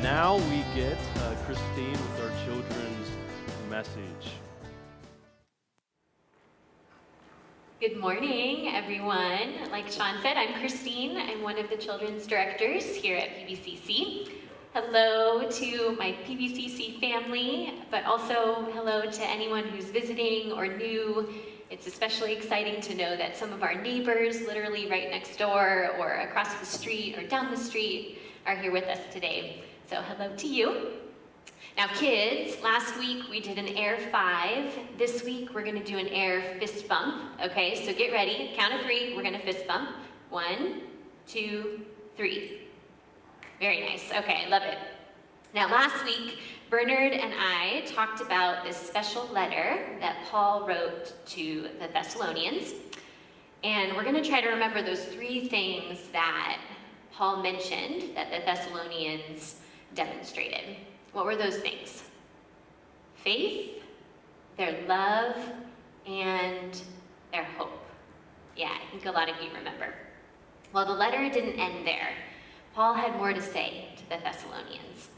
Now we get Christine with our children's message. Good morning, everyone. Like Sean said, I'm Christine. I'm one of the children's directors here at PBCC. Hello to my PBCC family, but also hello to anyone who's visiting or new. It's especially exciting to know that some of our neighbors, literally right next door or across the street or down the street, are here with us today. So hello to you. Now kids, last week we did an air 5. This week we're gonna do an air fist bump. Okay, so get ready, count of 3, we're gonna fist bump. 1, 2, 3. Very nice, okay, love it. Now last week, Bernard and I talked about this special letter that Paul wrote to the Thessalonians. And we're gonna try to remember those 3 things that Paul mentioned that the Thessalonians demonstrated. What were those things? Faith, their love, and their hope. Yeah, I think a lot of you remember. Well, the letter didn't end there. Paul had more to say to the Thessalonians.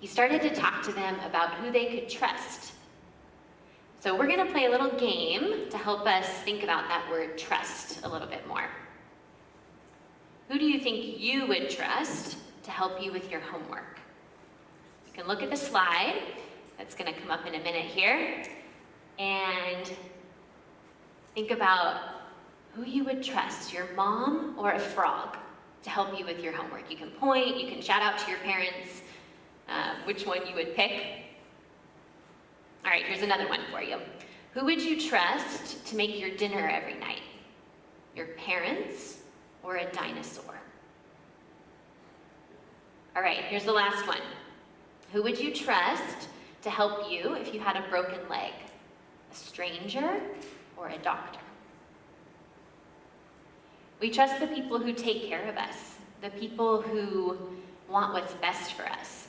He started to talk to them about who they could trust. So we're gonna play a little game to help us think about that word trust a little bit more. Who do you think you would trust to help you with your homework? You can look at the slide that's going to come up in a minute here and think about who you would trust, your mom or a frog, to help you with your homework. You can point, you can shout out to your parents which one you would pick. All right, here's another one for you. Who would you trust to make your dinner every night? Your parents or a dinosaur? All right, here's the last one. Who would you trust to help you if you had a broken leg? A stranger or a doctor? We trust the people who take care of us, the people who want what's best for us.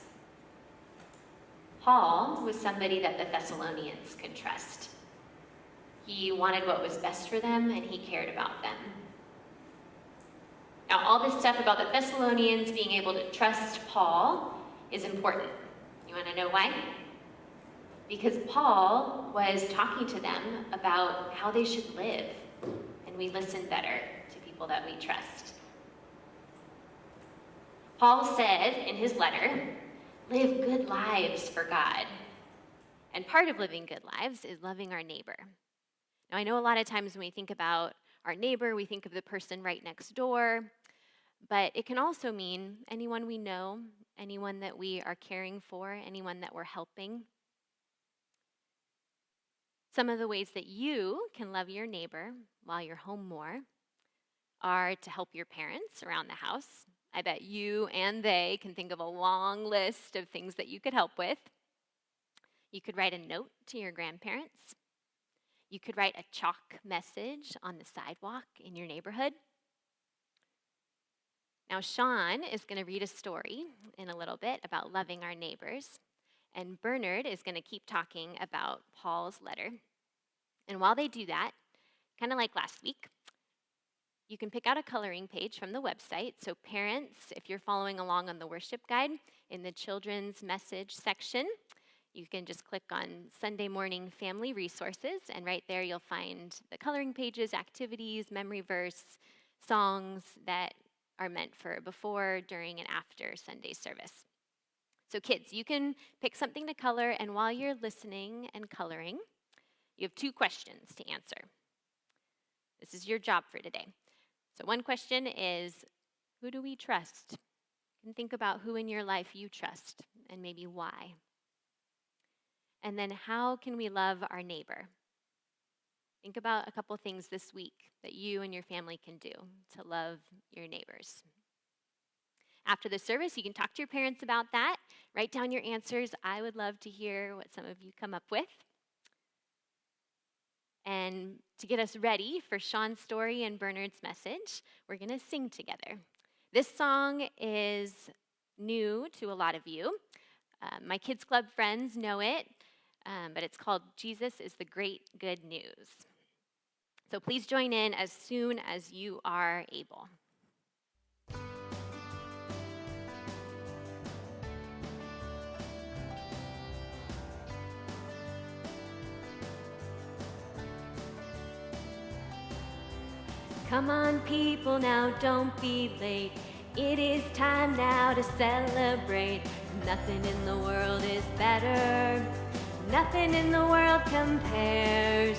Paul was somebody that the Thessalonians could trust. He wanted what was best for them and he cared about them. Now, all this stuff about the Thessalonians being able to trust Paul is important. You want to know why? Because Paul was talking to them about how they should live, and we listen better to people that we trust. Paul said in his letter, live good lives for God. And part of living good lives is loving our neighbor. Now, I know a lot of times when we think about our neighbor, we think of the person right next door, but it can also mean anyone we know, anyone that we are caring for, anyone that we're helping. Some of the ways that you can love your neighbor while you're home more are to help your parents around the house. I bet you and they can think of a long list of things that you could help with. You could write a note to your grandparents. You could write a chalk message on the sidewalk in your neighborhood. Now, Sean is going to read a story in a little bit about loving our neighbors, and Bernard is going to keep talking about Paul's letter. And while they do that, kind of like last week, you can pick out a coloring page from the website. So parents, if you're following along on the worship guide, in the children's message section, you can just click on Sunday morning family resources, and right there you'll find the coloring pages, activities, memory verse, songs that are meant for before, during, and after Sunday service. So kids, you can pick something to color, and while you're listening and coloring, you have 2 questions to answer. This is your job for today. So one question is, who do we trust? You can think about who in your life you trust and maybe why. And then how can we love our neighbor? Think about a couple things this week that you and your family can do to love your neighbors. After the service, you can talk to your parents about that. Write down your answers. I would love to hear what some of you come up with. And to get us ready for Sean's story and Bernard's message, we're going to sing together. This song is new to a lot of you. My Kids Club friends know it, but it's called Jesus is the Great Good News. So please join in as soon as you are able. Come on, people, now don't be late. It is time now to celebrate. Nothing in the world is better. Nothing in the world compares.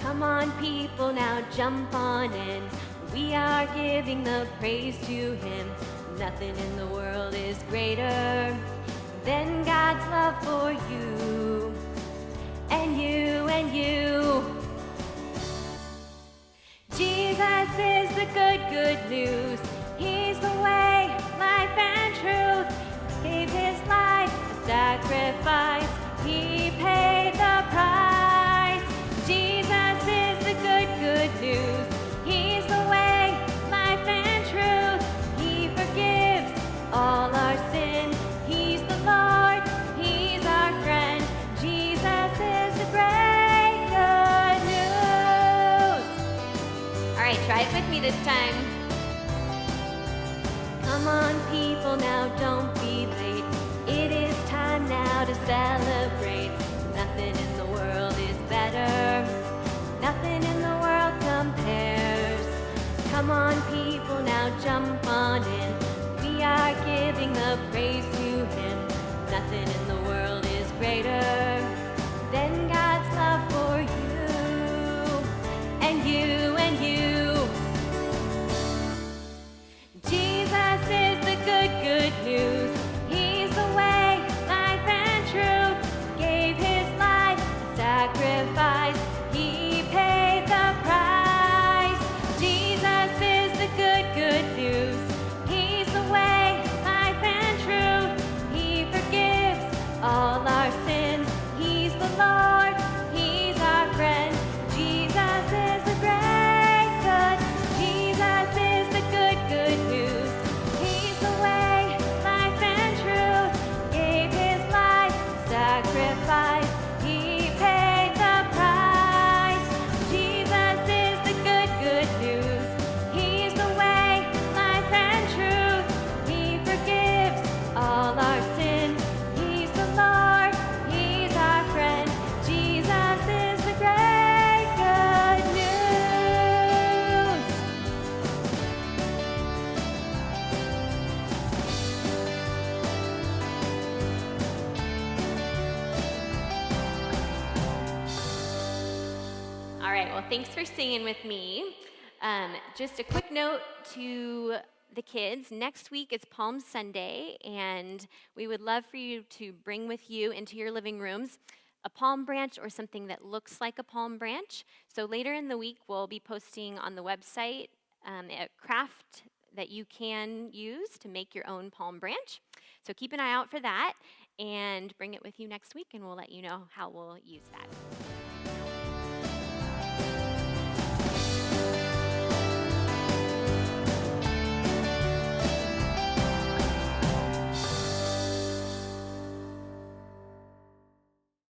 Come on, people, now jump on in. We are giving the praise to Him. Nothing in the world is greater than God's love for you and you and you. Jesus is the good, good news. He's the way, life, and truth. Gave His life a sacrifice. He paid the price. Jesus is the good, good news. He's the way, life, and truth. He forgives all our sin. He's the Lord. He's our friend. Jesus is the great good news. All right, try it with me this time. Come on, people, now don't be late. It is time now to celebrate. Nothing in the world is better. Nothing in the world compares. Come on, people, now jump on in. We are giving the praise to Him. Nothing in the world is greater than God's love for you and you and you. Jesus is the good, good news. He's the way, life, and truth. Gave His life a sacrifice. He paid the price. Jesus is the good, good news. He's the way, life, and truth. He forgives all our sin. He's the Lord. He's our friend. Jesus is the great good. Jesus is the good, good news. He's the way, life, and truth. Gave His life sacrifice. He paid the price. Jesus is the good, good news. He's the way, life, and truth. He forgives all our sin. He's the Lord. He's our friend. Jesus is the great good news. All right, well, thanks for singing with me. Just a quick note to the kids. Next week is Palm Sunday, and we would love for you to bring with you into your living rooms a palm branch or something that looks like a palm branch. So later in the week, we'll be posting on the website a craft that you can use to make your own palm branch. So keep an eye out for that and bring it with you next week, and we'll let you know how we'll use that.